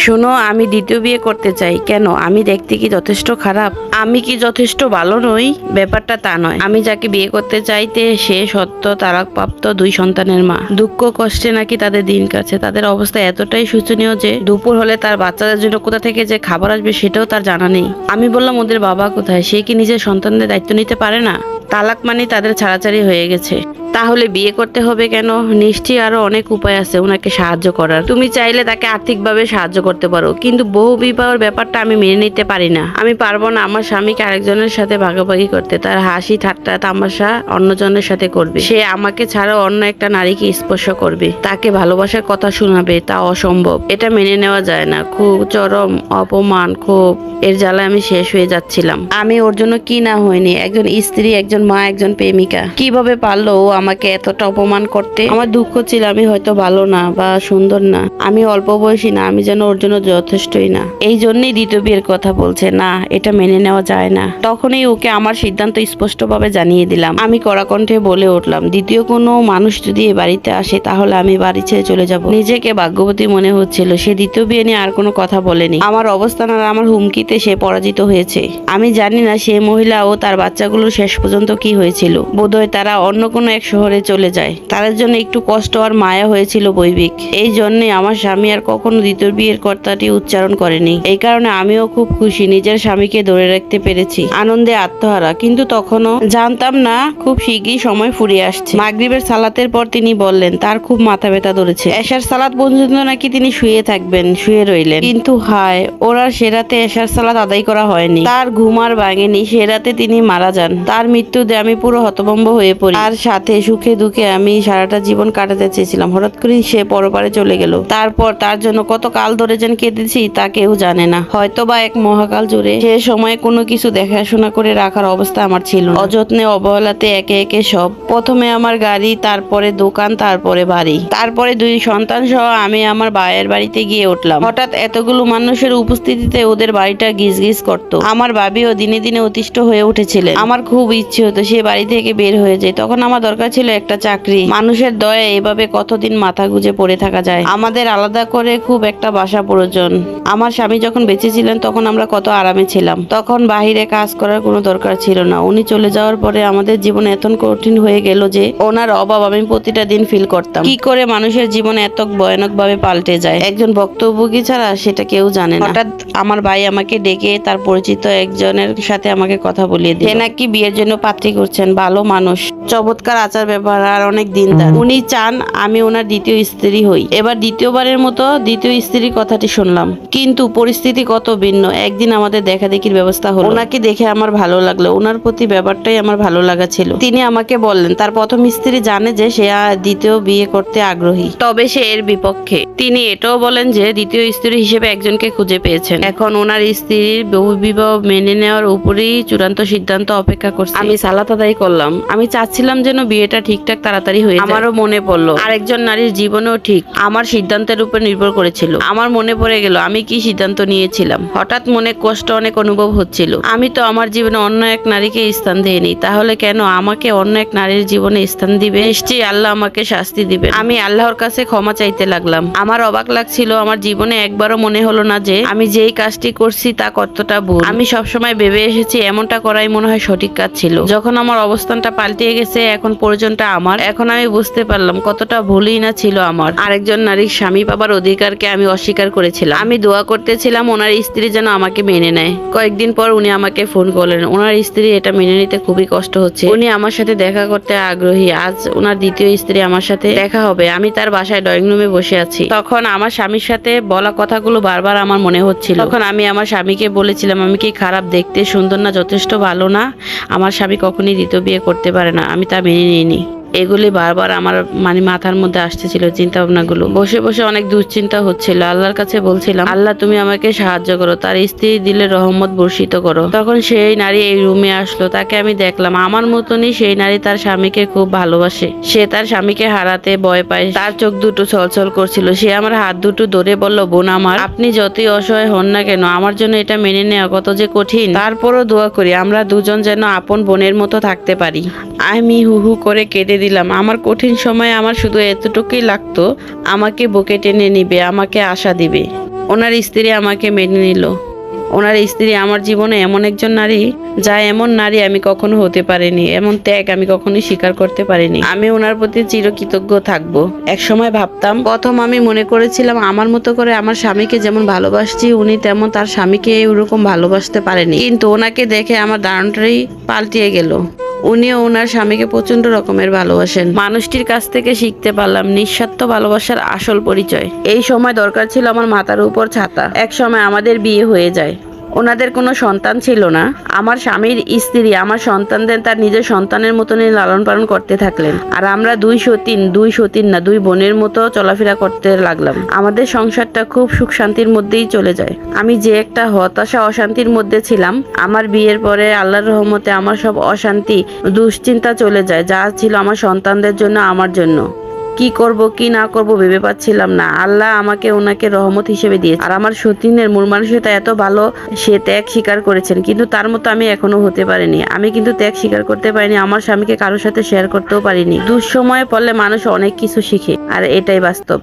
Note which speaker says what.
Speaker 1: শোনো, আমি দ্বিতীয় বিয়ে করতে চাই। কেন? আমি দেখতে কি যথেষ্ট খারাপ? আমি কি যথেষ্ট ভালো নই? ব্যাপারটা তা নয়। আমি যাকে বিয়ে করতে চাইতে সে সত্য তালাকপ্রাপ্ত 2 সন্তানের মা। দুঃখ কষ্টে নাকি তাদের দিন কাটছে। তাদের অবস্থা এতটাই শোচনীয় যে দুপুর হলে তার বাচ্চাদের জন্য কোথা থেকে যে খাবার আসবে সেটাও তার জানা নেই। আমি বললাম, ওদের বাবা কোথায়? সে কি নিজের সন্তানদের দায়িত্ব নিতে পারে না? তালাক মানে তাদের ছাড়াছাড়ি হয়ে গেছে। তাহলে বিয়ে করতে হবে কেন? নিশ্চয়ই আরো অনেক উপায় আছে ওনাকে সাহায্য করার। তুমি চাইলে তাকে আর্থিকভাবে সাহায্য করতে পারো, কিন্তু বহু বিবাহের ব্যাপারটা আমি মেনে নিতে পারি না। আমি পারবো না আমার স্বামীকে আরেকজনের সাথে ভাগাভাগি করতে। তার হাসি ঠাট্টা তামাশা অন্যজনের সাথে করবে। সে আমাকে ছাড়া অন্য একটা নারীকে স্পর্শ করবে, তাকে ভালোবাসার কথা শোনাবে, তা অসম্ভব। এটা মেনে নেওয়া যায় না। খুব চরম অপমান, ক্ষোভ, এর জ্বালায় আমি শেষ হয়ে যাচ্ছিলাম। আমি ওর জন্য কি না হয়নি, একজন স্ত্রী, একজন মা, একজন প্রেমিকা। কিভাবে পারলো ও আমাকে এতটা অপমান করতে? আমার দুঃখ ছিল আমি হয়তো ভালো না বা সুন্দর না, আমি অল্প বয়সী না, আমি যেন ওর জন্য যথেষ্টই না। এই জন্যই দ্বিতীয় বিয়ের কথা বলছে। না, এটা মেনে নেওয়া যায় না। তখনই ওকে আমার সিদ্ধান্ত স্পষ্টভাবে জানিয়ে দিলাম। আমি কড়া কণ্ঠে বলে উঠলাম, দ্বিতীয় কোনো মানুষ যদি এ বাড়িতে আসে তাহলে আমি বাড়ি ছেড়ে চলে যাব। নিজেকে ভাগ্যবতী মনে হচ্ছিল। সে দ্বিতীয় বিয়ে নিয়ে আর কোনো কথা বলেনি। আমার অবস্থান আর আমার হুমকিতে সে পরাজিত হয়েছে। আমি জানি না সে মহিলা ও তার বাচ্চাগুলোর শেষ পর্যন্ত কি হয়েছিল। বোধহয় তারা অন্য কোনো এক শহরে চলে যায়। তাদের জন্য একটু কষ্ট আর মায়া হয়েছিল বৈবিক। এই জন্যে আমার স্বামী আর কখনো দ্বিতীয় বিয়ের কথাটি উচ্চারণ করেনি। এই কারণে আমিও খুব খুশি নিজের স্বামীকে ধরে রাখতে পেরেছি। আনন্দে আত্মহারা। কিন্তু তখনও জানতাম না খুব শীঘ্রই সময় ফুরিয়ে আসছে। মাগরিবের সালাতের পর তিনি বললেন তার খুব মাথা ব্যথা ধরেছে। এশার সালাত পর্যন্ত নাকি তিনি শুয়ে থাকবেন। শুয়ে রইলেন। কিন্তু হায়, ওরা সে রাতে এশার সালাত আদায় করা হয়নি। তার ঘুম আর ভাঙেনি। সে রাতে তিনি মারা যান। তার মৃত্যুতে আমি পুরো হতভম্ব হয়ে পড়ি। আর সাথে সুখে দুঃখে আমি সারাটা জীবন কাটাতে চেয়েছিলাম। হঠাৎ করে সে পরপারে চলে গেল। তারপর তার জন্য কত কাল ধরে যেন কেঁদেছি তা কেউ জানে না। হয়তো বা এক মহাকাল জুড়ে। সে সময় কোনো কিছু দেখাশোনা করে রাখার অবস্থা আমার ছিল না। অযত্নে অবহেলাতে একে একে সব। প্রথমে আমার গাড়ি, তারপরে দোকান, তারপরে বাড়ি, তারপরে 2 সন্তান সহ আমি আমার ভাইয়ের বাড়িতে গিয়ে উঠলাম। হঠাৎ এতগুলো মানুষের উপস্থিতিতে ওদের বাড়িটা গিজ গিজ করত। আমার ভাবিও দিনে দিনে অতিষ্ঠ হয়ে উঠেছিলেন। আমার খুব ইচ্ছে হতো সে বাড়ি থেকে বের হয়ে যায়। তখন আমার দরকার ছিল একটা চাকরি। মানুষের দয়া এভাবে কতদিন মাথা গুজে পড়ে থাকা যায়? আমাদের আলাদা করে খুব একটা বাসা প্রয়োজন। আমার স্বামী যখন বেঁচে ছিলেন তখন আমরা কত আরামে ছিলাম। তখন বাহিরে কাজ করার কোনো দরকার ছিল না। উনি চলে যাওয়ার পরে আমাদের জীবন এত কঠিন হয়ে গেল যে ওনার অভাব আমি প্রতিটা দিন ফিল করতাম। কি করে মানুষের জীবন এত ভয়ানক ভাবে পাল্টে যায় একজন ভুক্তভোগী ছাড়া, সেটা কেউ জানে না। হঠাৎ আমার ভাই আমাকে ডেকে তার পরিচিত একজনের সাথে আমাকে কথা বলিয়ে দিল। সে নাকি বিয়ের জন্য পাত্রী করছেন। ভালো মানুষ, চমৎকার আচার ব্যাপার আর অনেক দিনদার। উনি চান আমি ওনার দ্বিতীয় স্ত্রী হই। এবার দ্বিতীয়বারের মতো দ্বিতীয় স্ত্রীর কথাটি শুনলাম। কিন্তু পরিস্থিতি কত ভিন্ন। একদিন আমাদের দেখা দেখির ব্যবস্থা হলো। ওনাকে দেখে আমার ভালো লাগলো। ওনার প্রতি ব্যাপারটাই আমার ভালো লাগা ছিল। তিনি আমাকে বললেন তার প্রথম স্ত্রী জানে যে সে দ্বিতীয় বিয়ে করতে আগ্রহী, তবে সে এর বিপক্ষে। তিনি এটাও বলেন যে দ্বিতীয় স্ত্রী হিসেবে একজনকে খুঁজে পেয়েছেন। এখন ওনার স্ত্রীর বহুবিবাহ মেনে নেওয়ার উপরেই চূড়ান্ত সিদ্ধান্ত অপেক্ষা করছে। আমি সালাত আদায় করলাম। আমি চাচ্ছিলাম যেন বিয়েটা ঠিকঠাক তাড়াতাড়ি হয়ে যায়। আমারও মনে পড়লো আরেকজন নারীর জীবনেও ঠিক আমার সিদ্ধান্তের উপর নির্ভর করেছিল। আমার মনে পড়ে গেল আমি কি সিদ্ধান্ত নিয়েছিলাম। হঠাৎ মনে কষ্ট অনেক অনুভব হচ্ছিল। আমি তো আমার জীবনে অন্য এক নারীকে স্থান দিইনি, তাহলে কেন আমাকে অন্য এক নারীর জীবনে স্থান দিবে? নিশ্চয়ই আল্লাহ আমাকে শাস্তি দিবে। আমি আল্লাহর কাছে ক্ষমা চাইতে লাগলাম। আমার অবাক লাগছিল। আমার জীবনে একবারও মনে হলো না যে আমি যেই কাজটি করছি তা কতটা ভুল। আমি সবসময় ভেবে এসেছি এমনটা করাই মনে হয় সঠিক কাজ ছিল। যখন আমার অবস্থানটা পাল্টে গেছে, এখন প্রয়োজনটা আমার, এখন আমি বুঝতে পারলাম কতটা ভুলই না ছিল আমার। আরেকজন নারীর স্বামী পাবার অধিকারকে আমি অস্বীকার করেছিলাম। আমি দোয়া করতেছিলাম ওনার স্ত্রী যেন আমাকে মেনে নেয়। কয়েকদিন পর উনি আমাকে ফোন করলেন। ওনার স্ত্রী এটা মেনে নিতে খুবই কষ্ট হচ্ছে। উনি আমার সাথে দেখা করতে আগ্রহী। আজ ওনার দ্বিতীয় স্ত্রী আমার সাথে দেখা হবে। আমি তার বাসায় ড্রয়িং রুমে বসে আছি। তখন আমার স্বামীর সাথে বলা কথাগুলো বারবার আমার মনে হচ্ছিল। তখন আমি আমার স্বামীকে বলেছিলাম আমি কি খারাপ, দেখতে সুন্দর না, যথেষ্ট ভালো না? আমার স্বামী কখনই দ্বিতীয় বিয়ে করতে পারে না। আমি তা মেনে নিইনি। এগুলি বারবার আমার মাথার মধ্যে আসতেছিল চিন্তা ভাবনাগুলো। বসে বসে অনেক দুশ্চিন্তা হচ্ছিল। আল্লাহর কাছে বলছিলাম আল্লাহ তুমি আমাকে সাহায্য করো, তার স্ত্রী দিলে রহমত বর্ষিত করো। তখন সেই নারী এই রুমে আসলো। তাকে আমি দেখলাম। আমার মতনই সেই নারী তার স্বামীকে খুব ভালোবাসে। সে তার স্বামীকে হারাতে ভয় পায়। তার চোখ দুটো ছলছল করছিল। সে আমার হাত দুটো ধরে বলল, বোন আমার, আপনি যতই অসহায় হন না কেন, আমার জন্য এটা মেনে নেওয়া কত যে কঠিন। তারপরও দোয়া করি আমরা দুজন যেন আপন বোনের মতো থাকতে পারি। আমি হু হু করে কেঁদে দিলাম। আমার কঠিন সময়ে আমার শুধু এতটুকুই লাগতো, আমাকে বুকে টেনে নিবে, আমাকে আশা দিবে। ওনার স্ত্রী আমাকে মেনে নিল। ওনার স্ত্রী আমার জীবনে এমন একজন নারী, যা এমন নারী আমি কখনো হতে পারিনি, এমন ত্যাগ আমি কখনোই স্বীকার করতে পারিনি। আমি ওনার প্রতি চিরকৃতজ্ঞ থাকবো। এক সময় ভাবতাম, প্রথম আমি মনে করেছিলাম আমার মতো করে আমার স্বামীকে যেমন ভালোবাসছি উনি তেমন তার স্বামীকে ওরকম ভালোবাসতে পারেনি, কিন্তু ওনাকে দেখে আমার ধারণাটাই পাল্টিয়ে গেল। উনিও ওনার স্বামীকে প্রচন্ড রকমের ভালোবাসেন। মানুষটির কাছ থেকে শিখতে পারলাম নিঃস্বার্থ ভালোবাসার আসল পরিচয়। এই সময় দরকার ছিল আমার মাথার উপর ছাতা। এক সময় আমাদের বিয়ে হয়ে যায়। ওনাদের কোনো সন্তান ছিল না। আমার স্বামীর স্ত্রী আমার সন্তানদের তার নিজের সন্তানের মতনই লালন পালন করতে থাকলেন, আর আমরা দুই সতীন না, দুই বোনের মতো চলাফেরা করতে লাগলাম। আমাদের সংসারটা খুব সুখ শান্তির মধ্যেই চলে যায়। আমি যে একটা হতাশা অশান্তির মধ্যে ছিলাম, আমার বিয়ের পরে আল্লাহর রহমতে আমার সব অশান্তি দুশ্চিন্তা চলে যায়, যা ছিল আমার সন্তানদের জন্য, আমার জন্য। কি করব কি না করব ভেবে পাচ্ছিলাম না। আল্লাহ আমাকে ওনাকে রহমত হিসেবে দিয়েছে। আর আমার সতীনের মূল মানসিকতা এত ভালো, সে ত্যাগ স্বীকার করেছেন, কিন্তু তার মতো আমি এখনো হতে পারিনি। আমি কিন্তু ত্যাগ স্বীকার করতে পারিনি, আমার স্বামীকে কারোর সাথে শেয়ার করতেও পারিনি। দুঃসময়ে পড়লে মানুষ অনেক কিছু শিখে, আর এটাই বাস্তব।